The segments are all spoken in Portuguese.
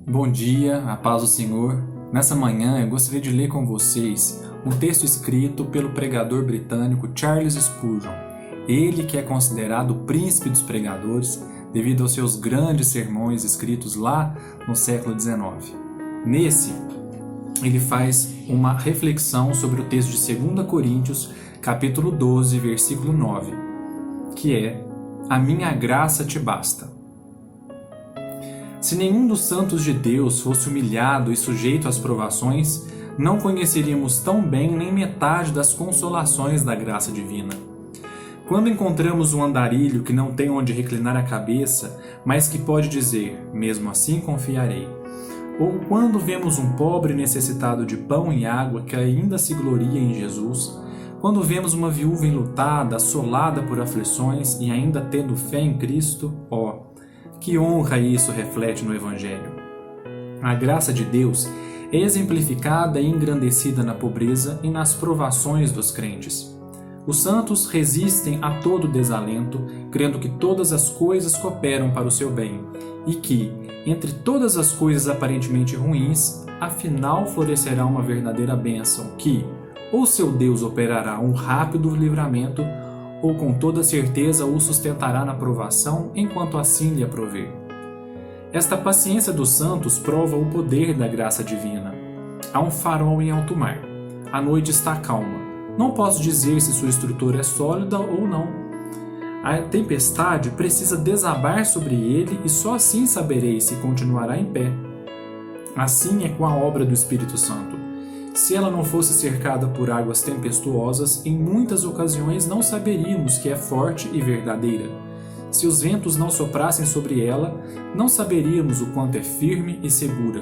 Bom dia, a paz do Senhor. Nessa manhã eu gostaria de ler com vocês um texto escrito pelo pregador britânico Charles Spurgeon. Ele que é considerado o príncipe dos pregadores devido aos seus grandes sermões escritos lá no século XIX. Nesse, ele faz uma reflexão sobre o texto de 2 Coríntios, capítulo 12, versículo 9, que é: "A minha graça te basta." Se nenhum dos santos de Deus fosse humilhado e sujeito às provações, não conheceríamos tão bem nem metade das consolações da graça divina. Quando encontramos um andarilho que não tem onde reclinar a cabeça, mas que pode dizer, mesmo assim confiarei, ou quando vemos um pobre necessitado de pão e água que ainda se gloria em Jesus, quando vemos uma viúva enlutada, assolada por aflições e ainda tendo fé em Cristo, que honra isso reflete no Evangelho. A graça de Deus é exemplificada e engrandecida na pobreza e nas provações dos crentes. Os santos resistem a todo desalento, crendo que todas as coisas cooperam para o seu bem e que, entre todas as coisas aparentemente ruins, afinal florescerá uma verdadeira bênção que, ou seu Deus operará um rápido livramento, ou com toda certeza o sustentará na provação enquanto assim lhe aprover. Esta paciência dos santos prova o poder da graça divina. Há um farol em alto mar. A noite está calma. Não posso dizer se sua estrutura é sólida ou não. A tempestade precisa desabar sobre ele e só assim saberei se continuará em pé. Assim é com a obra do Espírito Santo. Se ela não fosse cercada por águas tempestuosas, em muitas ocasiões não saberíamos que é forte e verdadeira. Se os ventos não soprassem sobre ela, não saberíamos o quanto é firme e segura.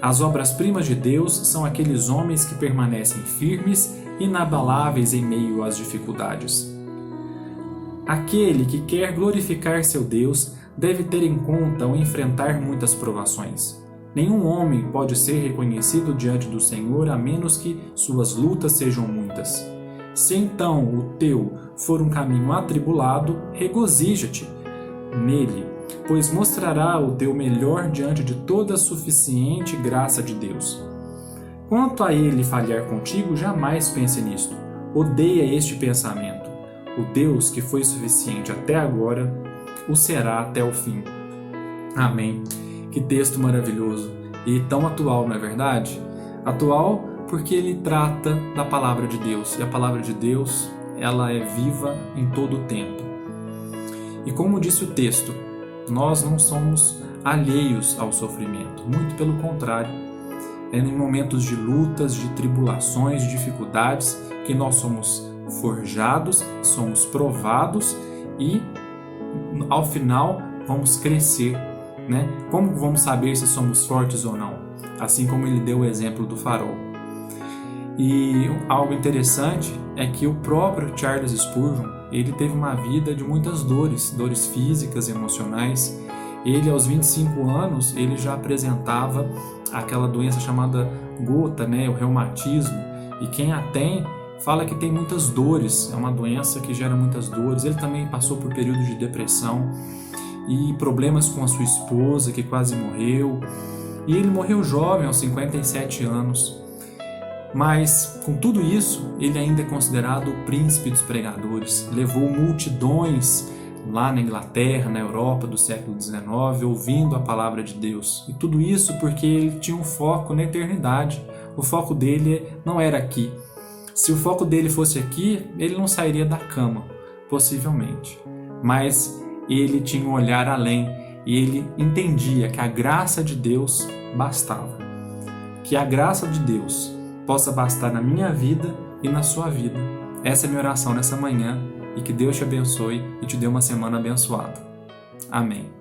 As obras-primas de Deus são aqueles homens que permanecem firmes e inabaláveis em meio às dificuldades. Aquele que quer glorificar seu Deus deve ter em conta ao enfrentar muitas provações. Nenhum homem pode ser reconhecido diante do Senhor a menos que suas lutas sejam muitas. Se então o teu for um caminho atribulado, regozija-te nele, pois mostrará o teu melhor diante de toda a suficiente graça de Deus. Quanto a ele falhar contigo, jamais pense nisto. Odeia este pensamento. O Deus que foi suficiente até agora, o será até o fim. Amém. Que texto maravilhoso e tão atual, não é verdade? Atual porque ele trata da palavra de Deus, e a palavra de Deus, ela é viva em todo o tempo. E como disse o texto, nós não somos alheios ao sofrimento, muito pelo contrário. É em momentos de lutas, de tribulações, de dificuldades que nós somos forjados, somos provados e ao final vamos crescer. Como vamos saber se somos fortes ou não? Assim como ele deu o exemplo do farol. E algo interessante é que o próprio Charles Spurgeon, ele teve uma vida de muitas dores físicas, emocionais. Ele, aos 25 anos, ele já apresentava aquela doença chamada gota, o reumatismo. E quem a tem, fala que tem muitas dores, é uma doença que gera muitas dores. Ele também passou por períodos de depressão e problemas com a sua esposa, que quase morreu. E ele morreu jovem, aos 57 anos. Mas, com tudo isso, ele ainda é considerado o príncipe dos pregadores. Levou multidões lá na Inglaterra, na Europa do século XIX, ouvindo a palavra de Deus. E tudo isso porque ele tinha um foco na eternidade. O foco dele não era aqui. Se o foco dele fosse aqui, ele não sairia da cama, possivelmente. Mas ele tinha um olhar além e ele entendia que a graça de Deus bastava. Que a graça de Deus possa bastar na minha vida e na sua vida. Essa é a minha oração nessa manhã e que Deus te abençoe e te dê uma semana abençoada. Amém.